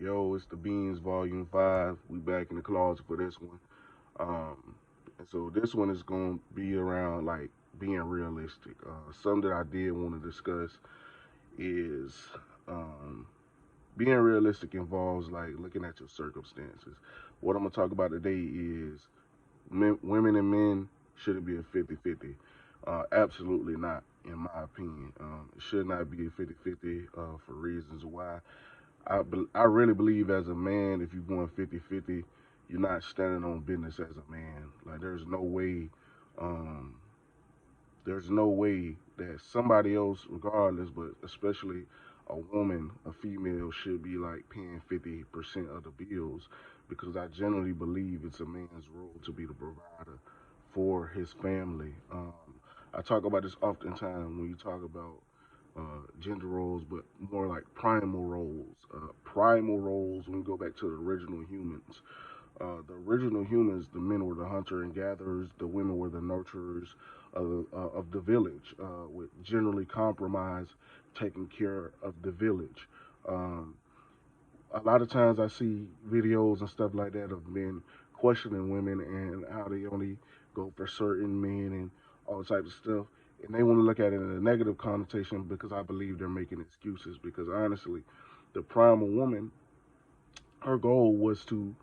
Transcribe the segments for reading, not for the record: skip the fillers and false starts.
Yo, it's the Beans Volume 5. We back in the closet for this one. And so this one is going to be around like being realistic. Something that I did want to discuss is um, being realistic involves like looking at your circumstances. What I'm going to talk about today is women and men should it be a 50-50? Absolutely not, in my opinion. It should not be a 50-50 for reasons why. I really believe as a man, if you're going 50-50, you're not standing on business as a man. Like um, there's no way that somebody else, regardless, but especially a woman, a female, should be like paying 50% of the bills, because I generally believe it's a man's role to be the provider for his family. I talk about this oftentimes when you talk about gender roles, but more like primal roles. Primal roles, when we go back to the original humans. The original humans, the men were the hunter and gatherers, the women were the nurturers of the village, with generally compromise taking care of the village. Um, a lot of times I see videos and stuff like that of men questioning women and how they only go for certain men and all types of stuff. And they want to look at it in a negative connotation because I believe they're making excuses. Because honestly, the primal woman, her goal was to,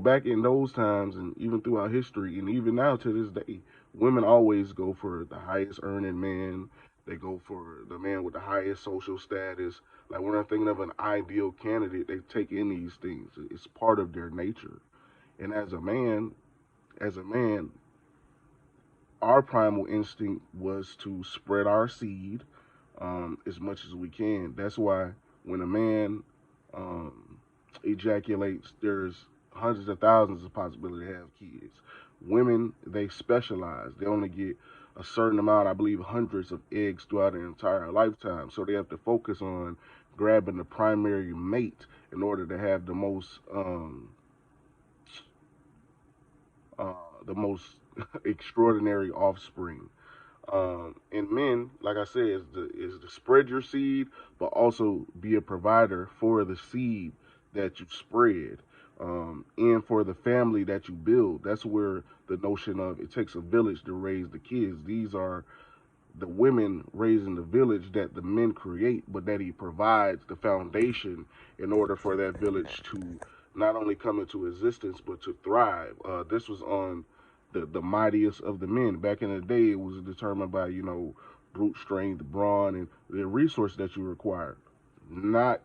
back in those times and even throughout history and even now to this day, women always go for the highest earning man. They go for the man with the highest social status. Like when I'm thinking of an ideal candidate, they take in these things. It's part of their nature. And as a man, our primal instinct was to spread our seed as much as we can. That's why when a man um, ejaculates, there's hundreds of thousands of possibility to have kids. Women, they specialize. They only get a certain amount, I believe, hundreds of eggs throughout their entire lifetime. So they have to focus on grabbing the primary mate in order to have uh, the most extraordinary offspring. And men, like I said, is to spread your seed, but also be a provider for the seed that you spread, and for the family that you build. That's where the notion of it takes a village to raise the kids. These are the women raising the village that the men create, but that he provides the foundation in order for that village to not only come into existence but to thrive. This was on the mightiest of the men. Back in the day, it was determined by brute strength, brawn, and the resource that you require. Not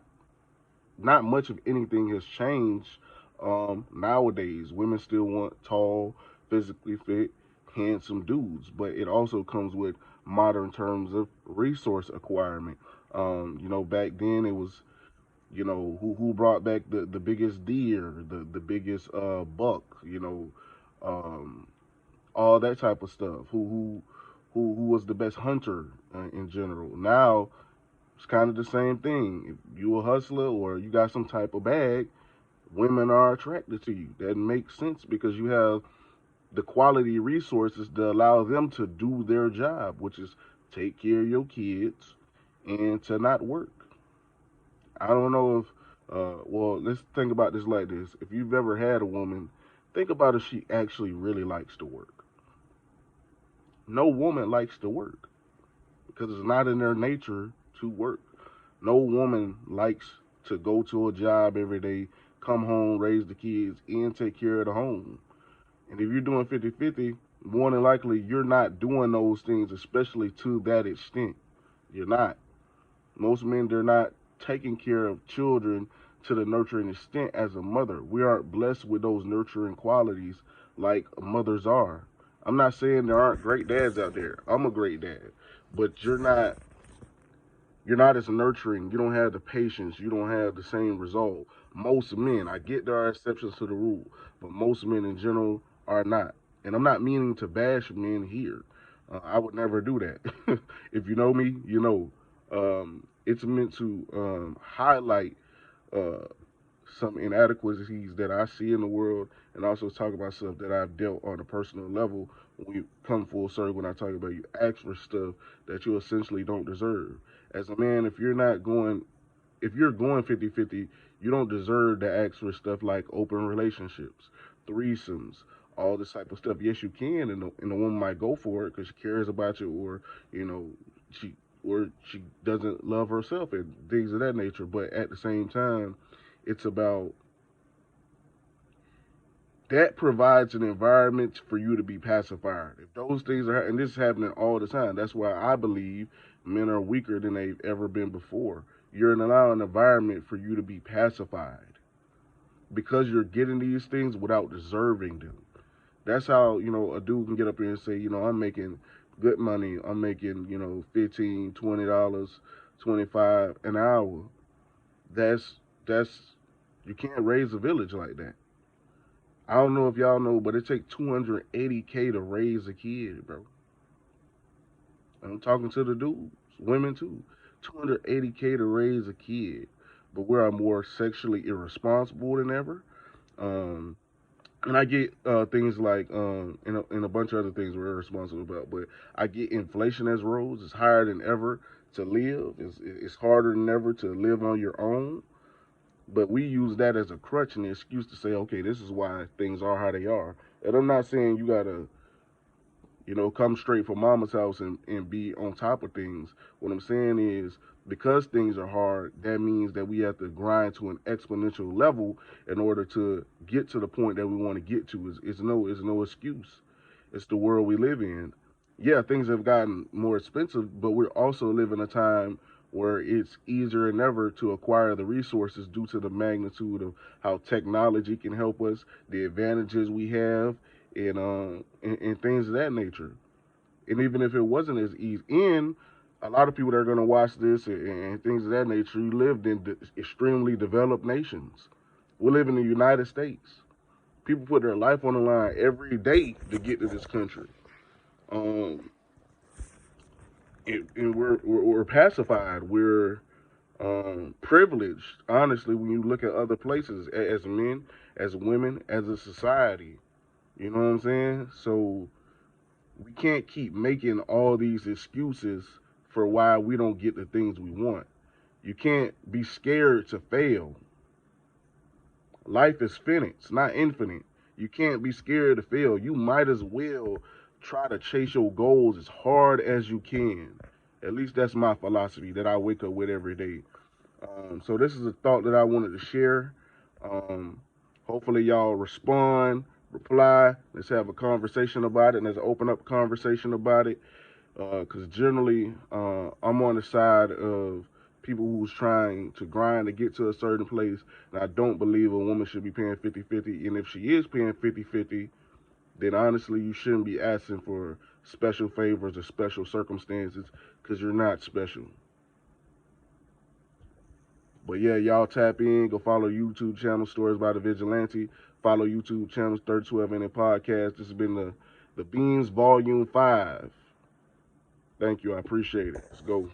not much of anything has changed. Nowadays, women still want tall, physically fit, handsome dudes, but it also comes with modern terms of resource acquirement. Back then it was, who brought back the biggest deer, the biggest buck, um, all that type of stuff. Who was the best hunter in general? Now it's kind of the same thing. If you a hustler or you got some type of bag, women are attracted to you. That makes sense because you have the quality resources to allow them to do their job, which is take care of your kids and to not work. I don't know if, well, let's think about this like this. If you've ever had a woman, think about if she actually really likes to work. No woman likes to work because it's not in their nature to work. No woman likes to go to a job every day, come home, raise the kids, and take care of the home. And if you're doing 50-50, more than likely you're not doing those things, especially to that extent. You're not. Most men, they're not taking care of children to the nurturing extent as a mother. We aren't blessed with those nurturing qualities like mothers are. I'm not saying there aren't great dads out there. I'm a great dad. But you're not as nurturing. You don't have the patience. You don't have the same resolve. Most men, I get there are exceptions to the rule, but most men in general are not. And I'm not meaning to bash men here. I would never do that. If you know me, you know. It's meant to highlight uh, some inadequacies that I see in the world, and also talk about stuff that I've dealt on a personal level. When we come full circle, when I talk about you ask for stuff that you essentially don't deserve. As a man, if you're not going if you're going 50-50, you don't deserve to ask for stuff like open relationships, threesomes, all this type of stuff. Yes, you can, and the woman might go for it because she cares about you, or you know, she she doesn't love herself and things of that nature. But at the same time, it's about that provides an environment for you to be pacified. If those things are, and this is happening all the time, that's why I believe men are weaker than they've ever been before. You're allowing an environment for you to be pacified because you're getting these things without deserving them. That's how, a dude can get up here and say, I'm making good money. I'm making, 15, $20, 25 an hour. That's you can't raise a village like that. I don't know if y'all know, but it takes 280K to raise a kid, bro. I'm talking to the dudes, women too. 280K to raise a kid, but we are more sexually irresponsible than ever. Um, and I get things like and a bunch of other things we're irresponsible about, but I get inflation as rose. It's higher than ever to live. It's harder than ever to live on your own. But we use that as a crutch and an excuse to say, okay, this is why things are how they are. And I'm not saying you gotta, come straight from mama's house and be on top of things. What I'm saying is because things are hard, that means that we have to grind to an exponential level in order to get to the point that we want to get to. It's no excuse. It's the world we live in. Yeah, things have gotten more expensive, but we're also living a time where it's easier than ever to acquire the resources due to the magnitude of how technology can help us, the advantages we have, and things of that nature. And even if it wasn't as easy, and a lot of people that are going to watch this and things of that nature, you lived in extremely developed nations. We live in the United States. People put their life on the line every day to get to this country. Um, and we're pacified. We're privileged. Honestly, when you look at other places, as men, as women, as a society, you know what I'm saying? So we can't keep making all these excuses for why we don't get the things we want. You can't be scared to fail. Life is finite, it's not infinite. You can't be scared to fail. You might as well try to chase your goals as hard as you can. At least that's my philosophy that I wake up with every day. So this is a thought that I wanted to share. Um, Hopefully y'all respond, reply. Let's have a conversation about it, and let's open up a conversation about it. Because generally, I'm on the side of people who's trying to grind to get to a certain place, and I don't believe a woman should be paying 50-50. And if she is paying 50-50, then honestly, you shouldn't be asking for special favors or special circumstances because you're not special. But yeah, y'all tap in, go follow YouTube channel Stories by the Vigilante. Follow YouTube channels 32 Minute Podcast. This has been the Beans Volume 5. Thank you. I appreciate it. Let's go.